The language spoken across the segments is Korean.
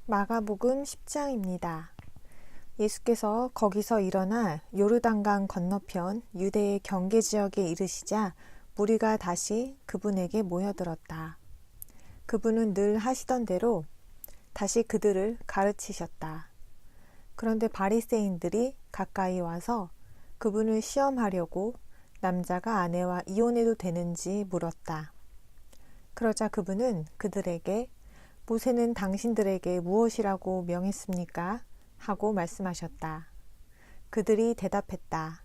마가복음 10장입니다. 예수께서 거기서 일어나 요르단강 건너편 유대의 경계 지역에 이르시자 무리가 다시 그분에게 모여들었다. 그분은 늘 하시던 대로 다시 그들을 가르치셨다. 그런데 바리새인들이 가까이 와서 그분을 시험하려고 남자가 아내와 이혼해도 되는지 물었다. 그러자 그분은 그들에게 모세는 당신들에게 무엇이라고 명했습니까? 하고 말씀하셨다. 그들이 대답했다.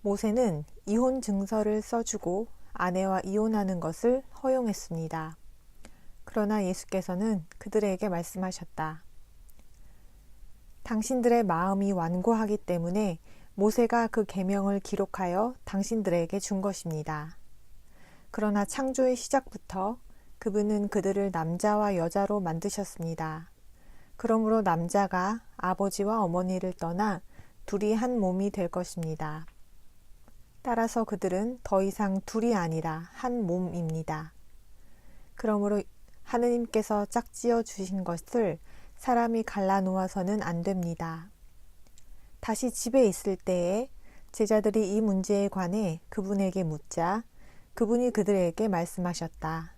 모세는 이혼 증서를 써주고 아내와 이혼하는 것을 허용했습니다. 그러나 예수께서는 그들에게 말씀하셨다. 당신들의 마음이 완고하기 때문에 모세가 그 계명을 기록하여 당신들에게 준 것입니다. 그러나 창조의 시작부터 그분은 그들을 남자와 여자로 만드셨습니다. 그러므로 남자가 아버지와 어머니를 떠나 둘이 한 몸이 될 것입니다. 따라서 그들은 더 이상 둘이 아니라 한 몸입니다. 그러므로 하느님께서 짝지어 주신 것을 사람이 갈라놓아서는 안 됩니다. 다시 집에 있을 때에 제자들이 이 문제에 관해 그분에게 묻자 그분이 그들에게 말씀하셨다.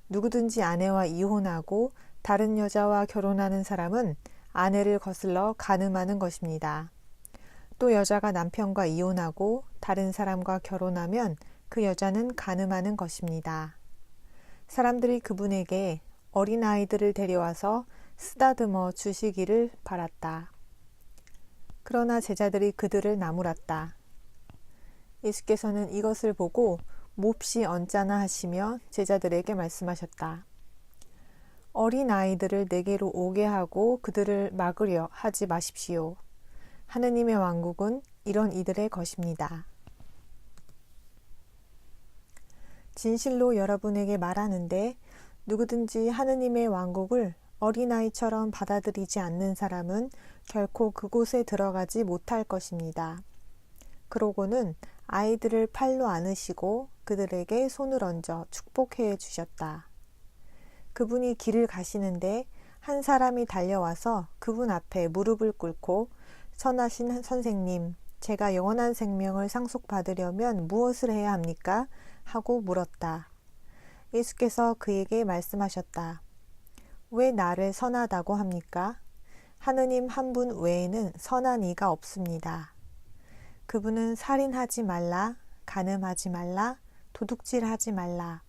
누구든지 아내와 이혼하고 다른 여자와 결혼하는 사람은 아내를 거슬러 간음하는 것입니다. 또 여자가 남편과 이혼하고 다른 사람과 결혼하면 그 여자는 간음하는 것입니다. 사람들이 그분에게 어린아이들을 데려와서 쓰다듬어 주시기를 바랐다. 그러나 제자들이 그들을 나무랐다. 예수께서는 이것을 보고 몹시 언짢아 하시며 제자들에게 말씀하셨다. 어린아이들을 내게로 오게 하고 그들을 막으려 하지 마십시오. 하느님의 왕국은 이런 이들의 것입니다. 진실로 여러분에게 말하는데 누구든지 하느님의 왕국을 어린아이처럼 받아들이지 않는 사람은 결코 그곳에 들어가지 못할 것입니다. 그러고는 아이들을 팔로 안으시고 그들에게 손을 얹어 축복해 주셨다. 그분이 길을 가시는데 한 사람이 달려와서 그분 앞에 무릎을 꿇고 선하신 선생님, 제가 영원한 생명을 상속받으려면 무엇을 해야 합니까? 하고 물었다. 예수께서 그에게 말씀하셨다. 왜 나를 선하다고 합니까? 하느님 한 분 외에는 선한 이가 없습니다. 그분은 살인하지 말라, 간음하지 말라, 도둑질하지 말라,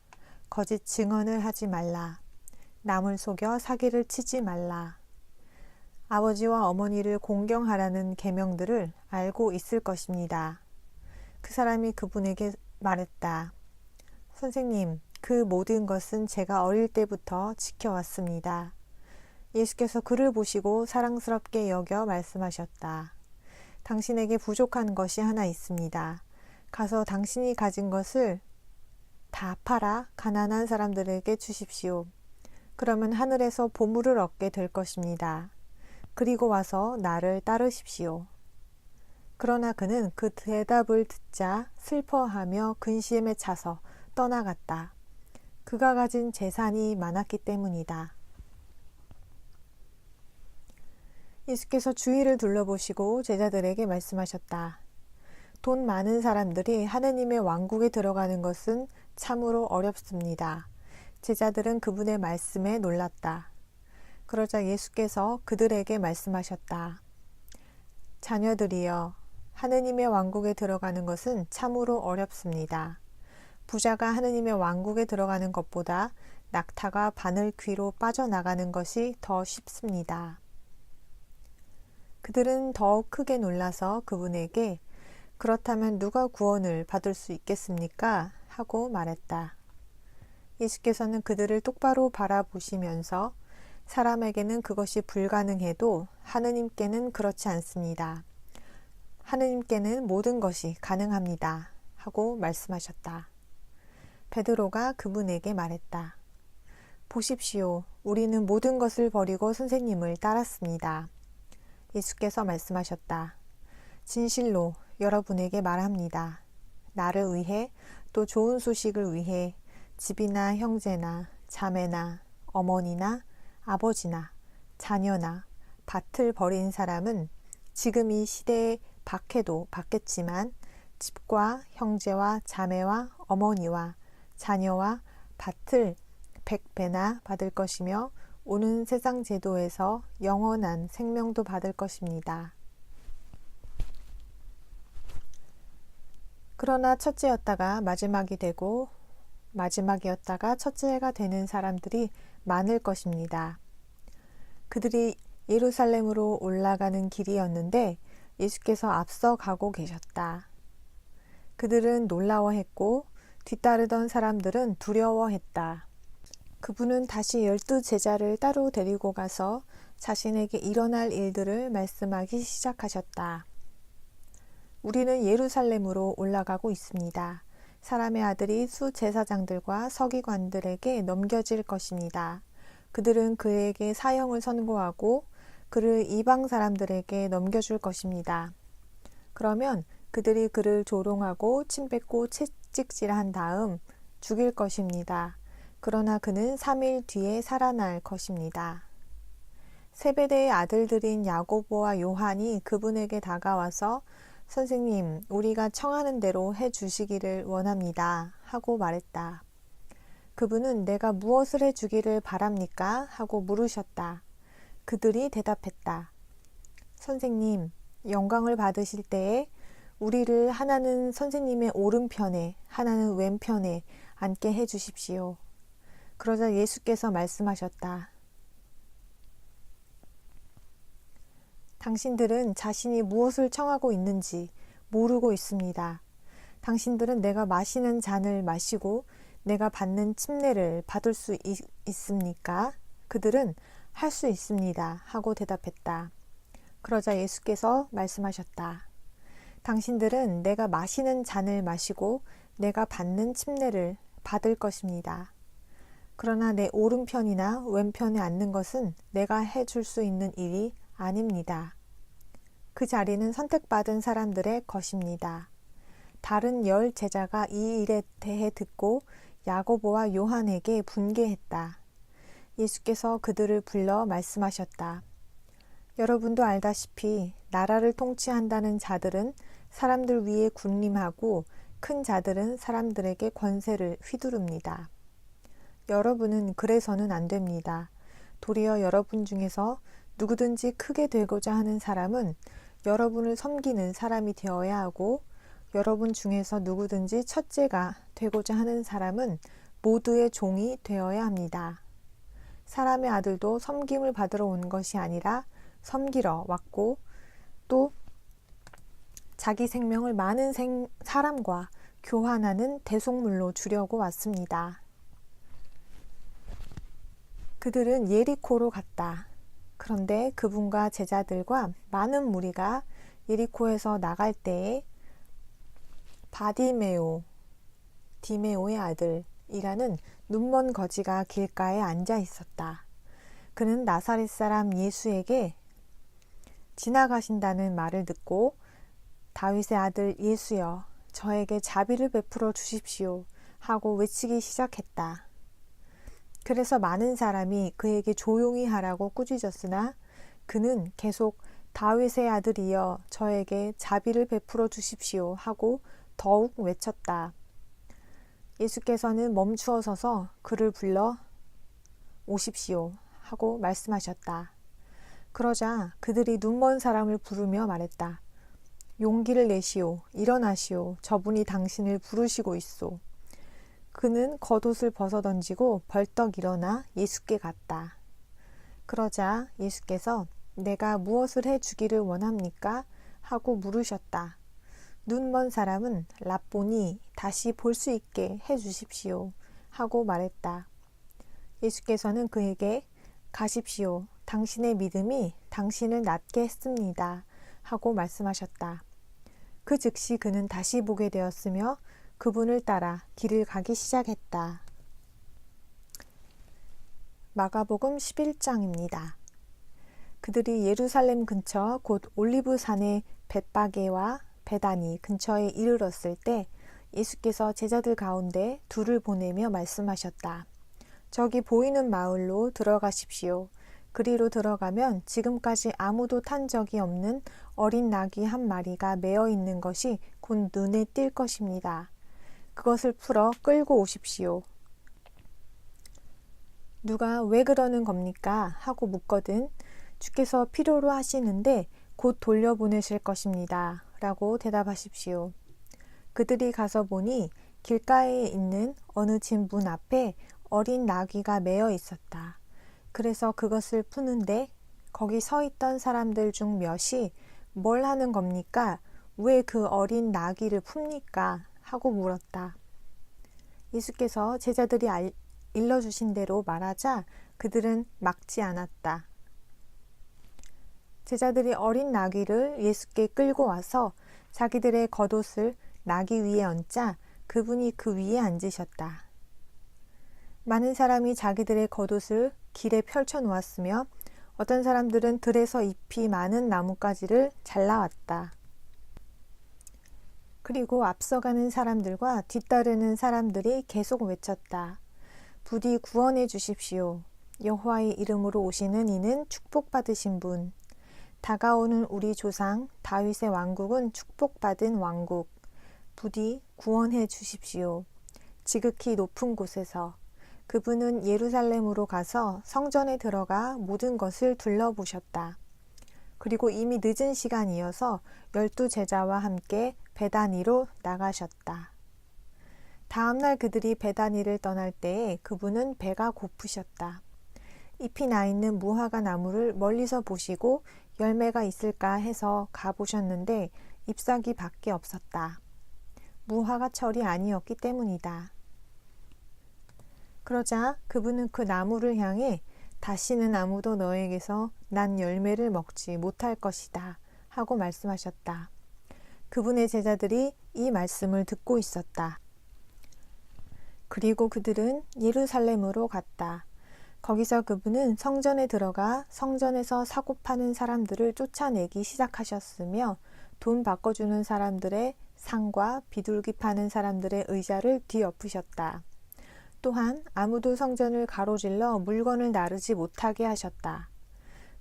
거짓 증언을 하지 말라, 남을 속여 사기를 치지 말라. 아버지와 어머니를 공경하라는 계명들을 알고 있을 것입니다. 그 사람이 그분에게 말했다. 선생님, 그 모든 것은 제가 어릴 때부터 지켜왔습니다. 예수께서 그를 보시고 사랑스럽게 여겨 말씀하셨다. 당신에게 부족한 것이 하나 있습니다. 가서 당신이 가진 것을 다 팔아 가난한 사람들에게 주십시오. 그러면 하늘에서 보물을 얻게 될 것입니다. 그리고 와서 나를 따르십시오. 그러나 그는 그 대답을 듣자 슬퍼하며 근심에 차서 떠나갔다. 그가 가진 재산이 많았기 때문이다. 예수께서 주위를 둘러보시고 제자들에게 말씀하셨다. 돈 많은 사람들이 하느님의 왕국에 들어가는 것은 참으로 어렵습니다. 제자들은 그분의 말씀에 놀랐다. 그러자 예수께서 그들에게 말씀하셨다. 자녀들이여, 하느님의 왕국에 들어가는 것은 참으로 어렵습니다. 부자가 하느님의 왕국에 들어가는 것보다 낙타가 바늘 귀로 빠져나가는 것이 더 쉽습니다. 그들은 더욱 크게 놀라서 그분에게 그렇다면 누가 구원을 받을 수 있겠습니까? 하고 말했다. 예수께서는 그들을 똑바로 바라보시면서 사람에게는 그것이 불가능해도 하느님께는 그렇지 않습니다. 하느님께는 모든 것이 가능합니다. 하고 말씀하셨다. 베드로가 그분에게 말했다. 보십시오. 우리는 모든 것을 버리고 선생님을 따랐습니다. 예수께서 말씀하셨다. 진실로 여러분에게 말합니다. 나를 위해 또 좋은 소식을 위해 집이나 형제나 자매나 어머니나 아버지나 자녀나 밭을 버린 사람은 지금 이 시대에 박해도 받겠지만 집과 형제와 자매와 어머니와 자녀와 밭을 100배나 받을 것이며 오는 세상 제도에서 영원한 생명도 받을 것입니다. 그러나 첫째였다가 마지막이 되고 마지막이었다가 첫째가 되는 사람들이 많을 것입니다. 그들이 예루살렘으로 올라가는 길이었는데 예수께서 앞서 가고 계셨다. 그들은 놀라워했고 뒤따르던 사람들은 두려워했다. 그분은 다시 12 제자를 따로 데리고 가서 자신에게 일어날 일들을 말씀하기 시작하셨다. 우리는 예루살렘으로 올라가고 있습니다. 사람의 아들이 수제사장들과 서기관들에게 넘겨질 것입니다. 그들은 그에게 사형을 선고하고 그를 이방 사람들에게 넘겨줄 것입니다. 그러면 그들이 그를 조롱하고 침뱉고 채찍질한 다음 죽일 것입니다. 그러나 그는 3일 뒤에 살아날 것입니다. 세베대의 아들들인 야고보와 요한이 그분에게 다가와서 선생님, 우리가 청하는 대로 해주시기를 원합니다. 하고 말했다. 그분은 내가 무엇을 해주기를 바랍니까? 하고 물으셨다. 그들이 대답했다. 선생님, 영광을 받으실 때에 우리를 하나는 선생님의 오른편에 하나는 왼편에 앉게 해주십시오. 그러자 예수께서 말씀하셨다. 당신들은 자신이 무엇을 청하고 있는지 모르고 있습니다. 당신들은 내가 마시는 잔을 마시고 내가 받는 침례를 받을 수 있습니까? 그들은 할 수 있습니다. 하고 대답했다. 그러자 예수께서 말씀하셨다. 당신들은 내가 마시는 잔을 마시고 내가 받는 침례를 받을 것입니다. 그러나 내 오른편이나 왼편에 앉는 것은 내가 해줄 수 있는 일이 아닙니다. 그 자리는 선택받은 사람들의 것입니다. 다른 10 제자가 이 일에 대해 듣고 야고보와 요한에게 분개했다. 예수께서 그들을 불러 말씀하셨다. 여러분도 알다시피 나라를 통치한다는 자들은 사람들 위에 군림하고 큰 자들은 사람들에게 권세를 휘두릅니다. 여러분은 그래서는 안 됩니다. 도리어 여러분 중에서 누구든지 크게 되고자 하는 사람은 여러분을 섬기는 사람이 되어야 하고 여러분 중에서 누구든지 첫째가 되고자 하는 사람은 모두의 종이 되어야 합니다. 사람의 아들도 섬김을 받으러 온 것이 아니라 섬기러 왔고 또 자기 생명을 많은 사람과 교환하는 대속물로 주려고 왔습니다. 그들은 예리코로 갔다. 그런데 그분과 제자들과 많은 무리가 예리코에서 나갈 때에 바디메오, 디메오의 아들이라는 눈먼 거지가 길가에 앉아 있었다. 그는 나사렛 사람 예수에게 지나가신다는 말을 듣고 다윗의 아들 예수여, 저에게 자비를 베풀어 주십시오 하고 외치기 시작했다. 그래서 많은 사람이 그에게 조용히 하라고 꾸짖었으나 그는 계속 다윗의 아들이여 저에게 자비를 베풀어 주십시오 하고 더욱 외쳤다. 예수께서는 멈추어 서서 그를 불러 오십시오 하고 말씀하셨다. 그러자 그들이 눈먼 사람을 부르며 말했다. 용기를 내시오. 일어나시오. 저분이 당신을 부르시고 있소. 그는 겉옷을 벗어던지고 벌떡 일어나 예수께 갔다. 그러자 예수께서 내가 무엇을 해주기를 원합니까? 하고 물으셨다. 눈먼 사람은 랍보니 다시 볼 수 있게 해주십시오 하고 말했다. 예수께서는 그에게 가십시오. 당신의 믿음이 당신을 낫게 했습니다 하고 말씀하셨다. 그 즉시 그는 다시 보게 되었으며 그분을 따라 길을 가기 시작했다. 마가복음 11장입니다. 그들이 예루살렘 근처 곧 올리브산의 벳바게와 베다니 근처에 이르렀을 때 예수께서 제자들 가운데 둘을 보내며 말씀하셨다. 저기 보이는 마을로 들어가십시오. 그리로 들어가면 지금까지 아무도 탄 적이 없는 어린 나귀 한 마리가 매어 있는 것이 곧 눈에 띌 것입니다. 그것을 풀어 끌고 오십시오. 누가 왜 그러는 겁니까? 하고 묻거든 주께서 필요로 하시는데 곧 돌려보내실 것입니다. 라고 대답하십시오. 그들이 가서 보니 길가에 있는 어느 집 문 앞에 어린 나귀가 매어 있었다. 그래서 그것을 푸는데 거기 서 있던 사람들 중 몇이 뭘 하는 겁니까? 왜 그 어린 나귀를 풉니까? 하고 물었다. 예수께서 제자들이 일러주신 대로 말하자 그들은 막지 않았다. 제자들이 어린 나귀를 예수께 끌고 와서 자기들의 겉옷을 나귀 위에 얹자 그분이 그 위에 앉으셨다. 많은 사람이 자기들의 겉옷을 길에 펼쳐 놓았으며 어떤 사람들은 들에서 잎이 많은 나뭇가지를 잘라왔다. 그리고 앞서가는 사람들과 뒤따르는 사람들이 계속 외쳤다. 부디 구원해 주십시오. 여호와의 이름으로 오시는 이는 축복받으신 분. 다가오는 우리 조상 다윗의 왕국은 축복받은 왕국. 부디 구원해 주십시오. 지극히 높은 곳에서 그분은 예루살렘으로 가서 성전에 들어가 모든 것을 둘러보셨다. 그리고 이미 늦은 시간이어서 12 제자와 함께 베다니로 나가셨다. 다음날 그들이 베다니를 떠날 때에 그분은 배가 고프셨다. 잎이 나 있는 무화과 나무를 멀리서 보시고 열매가 있을까 해서 가보셨는데 잎사귀 밖에 없었다. 무화과철이 아니었기 때문이다. 그러자 그분은 그 나무를 향해 다시는 아무도 너에게서 난 열매를 먹지 못할 것이다 하고 말씀하셨다. 그분의 제자들이 이 말씀을 듣고 있었다. 그리고 그들은 예루살렘으로 갔다. 거기서 그분은 성전에 들어가 성전에서 사고 파는 사람들을 쫓아내기 시작하셨으며 돈 바꿔주는 사람들의 상과 비둘기 파는 사람들의 의자를 뒤엎으셨다. 또한 아무도 성전을 가로질러 물건을 나르지 못하게 하셨다.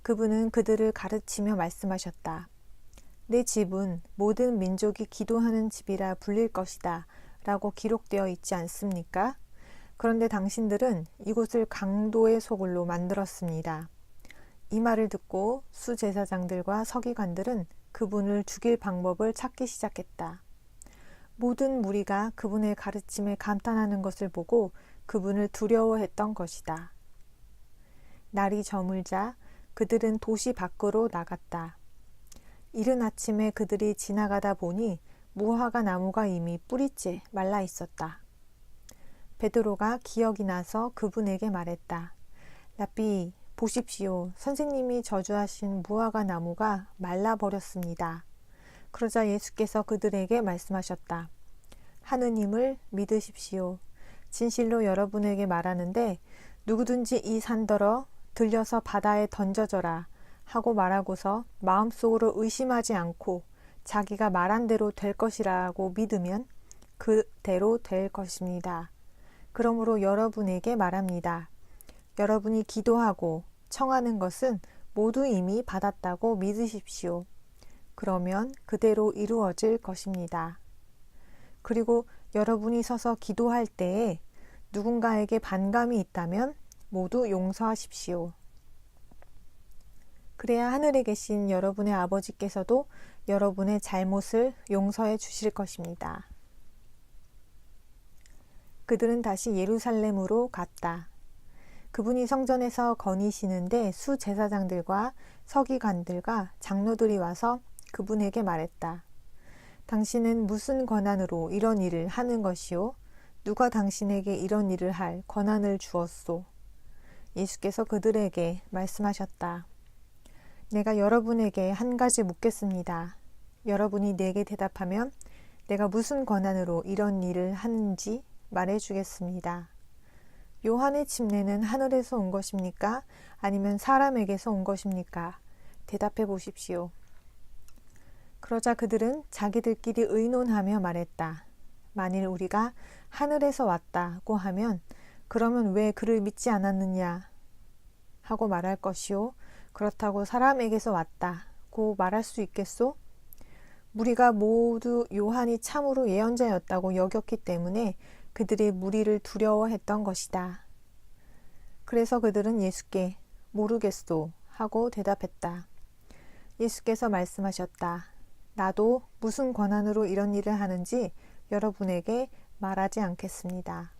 그분은 그들을 가르치며 말씀하셨다. 내 집은 모든 민족이 기도하는 집이라 불릴 것이다 라고 기록되어 있지 않습니까? 그런데 당신들은 이곳을 강도의 소굴로 만들었습니다. 이 말을 듣고 수제사장들과 서기관들은 그분을 죽일 방법을 찾기 시작했다. 모든 무리가 그분의 가르침에 감탄하는 것을 보고 그분을 두려워했던 것이다. 날이 저물자 그들은 도시 밖으로 나갔다. 이른 아침에 그들이 지나가다 보니 무화과 나무가 이미 뿌리째 말라 있었다. 베드로가 기억이 나서 그분에게 말했다. 라비, 보십시오. 선생님이 저주하신 무화과 나무가 말라버렸습니다. 그러자 예수께서 그들에게 말씀하셨다. 하느님을 믿으십시오. 진실로 여러분에게 말하는데 누구든지 이 산더러 들려서 바다에 던져져라 하고 말하고서 마음속으로 의심하지 않고 자기가 말한 대로 될 것이라고 믿으면 그대로 될 것입니다. 그러므로 여러분에게 말합니다. 여러분이 기도하고 청하는 것은 모두 이미 받았다고 믿으십시오. 그러면 그대로 이루어질 것입니다. 그리고 여러분이 서서 기도할 때에 누군가에게 반감이 있다면 모두 용서하십시오. 그래야 하늘에 계신 여러분의 아버지께서도 여러분의 잘못을 용서해 주실 것입니다. 그들은 다시 예루살렘으로 갔다. 그분이 성전에서 거니시는데 수제사장들과 서기관들과 장로들이 와서 그분에게 말했다. 당신은 무슨 권한으로 이런 일을 하는 것이요? 누가 당신에게 이런 일을 할 권한을 주었소? 예수께서 그들에게 말씀하셨다. 내가 여러분에게 한 가지 묻겠습니다. 여러분이 내게 대답하면 내가 무슨 권한으로 이런 일을 하는지 말해주겠습니다. 요한의 침례는 하늘에서 온 것입니까? 아니면 사람에게서 온 것입니까? 대답해 보십시오. 그러자 그들은 자기들끼리 의논하며 말했다. 만일 우리가 하늘에서 왔다고 하면 그러면 왜 그를 믿지 않았느냐 하고 말할 것이요. 그렇다고 사람에게서 왔다고 말할 수 있겠소? 무리가 모두 요한이 참으로 예언자였다고 여겼기 때문에 그들이 무리를 두려워했던 것이다. 그래서 그들은 예수께 모르겠소 하고 대답했다. 예수께서 말씀하셨다. 나도 무슨 권한으로 이런 일을 하는지 여러분에게 말하지 않겠습니다.